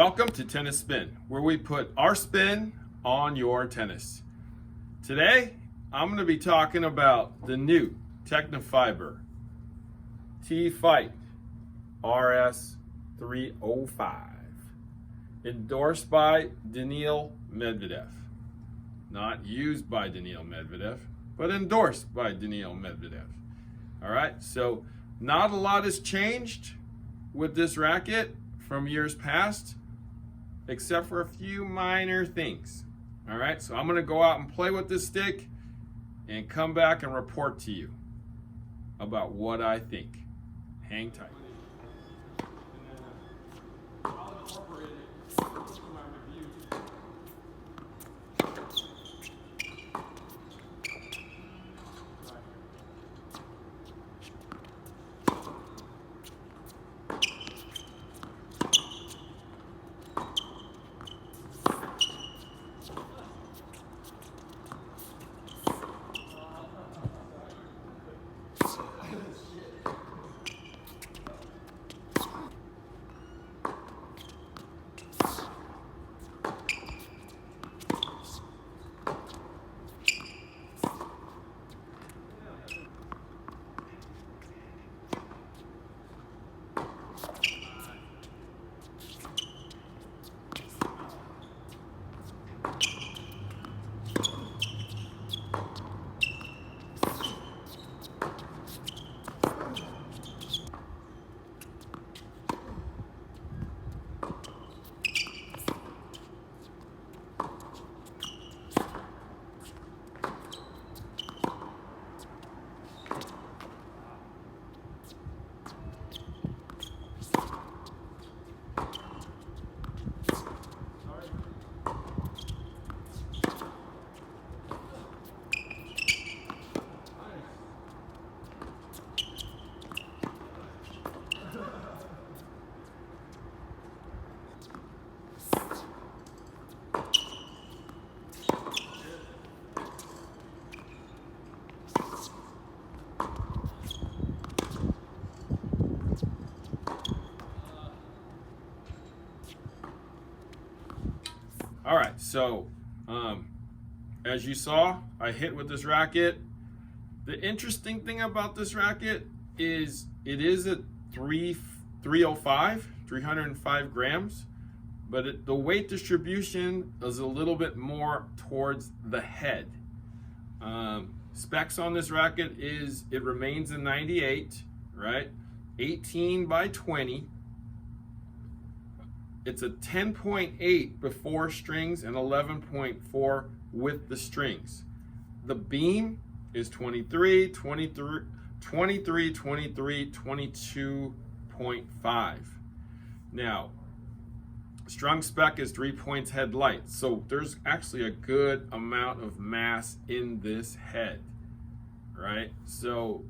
Welcome to Tennis Spin, where we put our spin on your tennis. Today, I'm going to be talking about the new Tecnifibre T-Fight RS 305, endorsed by Daniil Medvedev. Not used by Daniil Medvedev, but endorsed by Daniil Medvedev. All right, so not a lot has changed with this racket from years past, except for a few minor things. All right, so I'm gonna go out and play with this stick and come back and report to you about what I think. Hang tight. All right, so as you saw, I hit with this racket. The interesting thing about this racket is it is a 305 grams, but the weight distribution is a little bit more towards the head. Specs on this racket is it remains a 98, right? 18 by 20. It's a 10.8 before strings and 11.4 with the strings. The beam is 23, 22.5. Now, strung spec is 3 points head light. So there's actually a good amount of mass in this head, right? So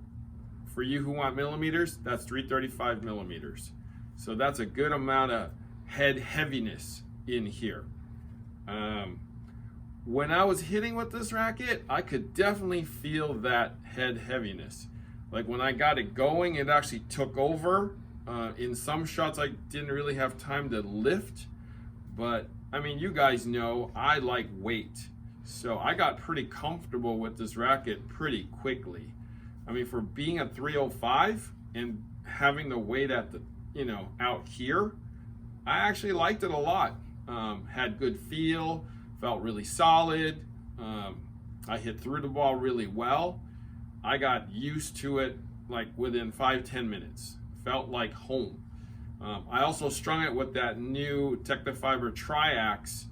for you who want millimeters, that's 335 millimeters. So that's a good amount of head heaviness in here. When I was hitting with this racket, I could definitely feel that head heaviness. Like when I got it going, it actually took over. In some shots, I didn't really have time to lift, but I mean, you guys know I like weight. So I got pretty comfortable with this racket pretty quickly. I mean, for being a 305 and having the weight at the, out here, I actually liked it a lot. Had good feel, felt really solid. I hit through the ball really well. I got used to it like within 5-10 minutes. Felt like home. I also strung it with that new Tecnifibre Triax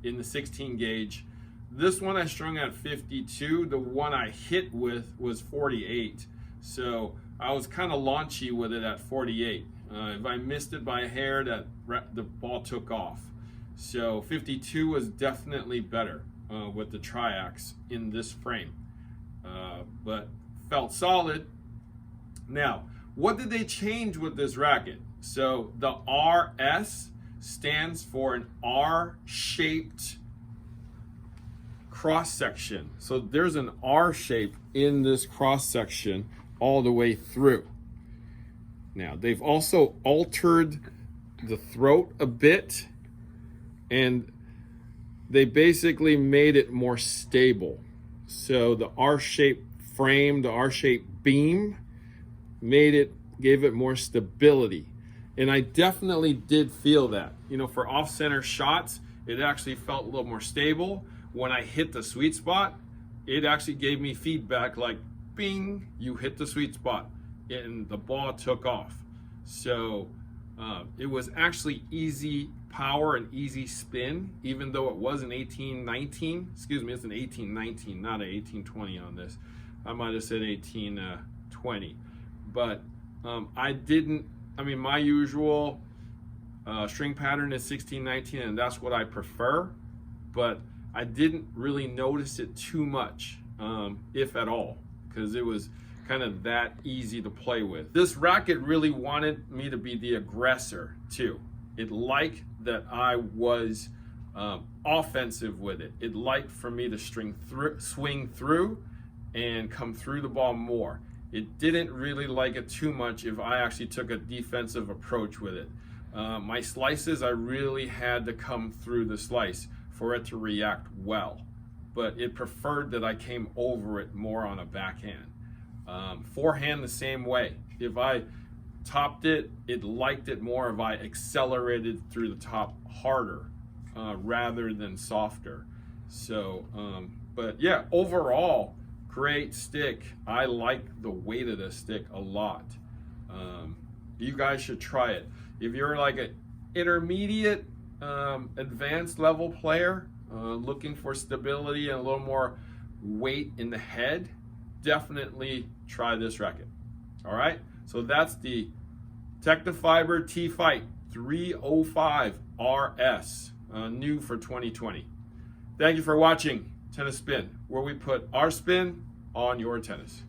in the 16 gauge. This one I strung at 52. The one I hit with was 48. So I was kind of launchy with it at 48. If I missed it by a hair, the ball took off. So 52 was definitely better with the Triax in this frame, but felt solid. Now, what did they change with this racket? So the RS stands for an R-shaped cross section. So there's an R shape in this cross section all the way through. Now, they've also altered the throat a bit and they basically made it more stable. So the R-shaped frame, the R-shaped beam gave it more stability. And I definitely did feel that. You know, for off-center shots, it actually felt a little more stable. When I hit the sweet spot, it actually gave me feedback like, bing, you hit the sweet spot, and the ball took off. So it was actually easy power and easy spin, even though it was an 1819. Excuse me, it's an 1819, not an 1820 on this. I might have said 1820. But my usual string pattern is 1619, and that's what I prefer. But I didn't really notice it too much, if at all, because it was kind of that easy to play with. This racket really wanted me to be the aggressor too. It liked that I was offensive with it. It liked for me to swing through and come through the ball more. It didn't really like it too much if I actually took a defensive approach with it. My slices, I really had to come through the slice for it to react well, but it preferred that I came over it more on a backhand. Forehand the same way. If I topped it, it liked it more if I accelerated through the top harder rather than softer. So, but yeah, overall, great stick. I like the weight of this stick a lot. You guys should try it. If you're like an intermediate, advanced level player, looking for stability and a little more weight in the head, definitely try this racket. All right, so that's the Tecnifibre T-Fight 305 RS, new for 2020. Thank you for watching Tennis Spin, where we put our spin on your tennis.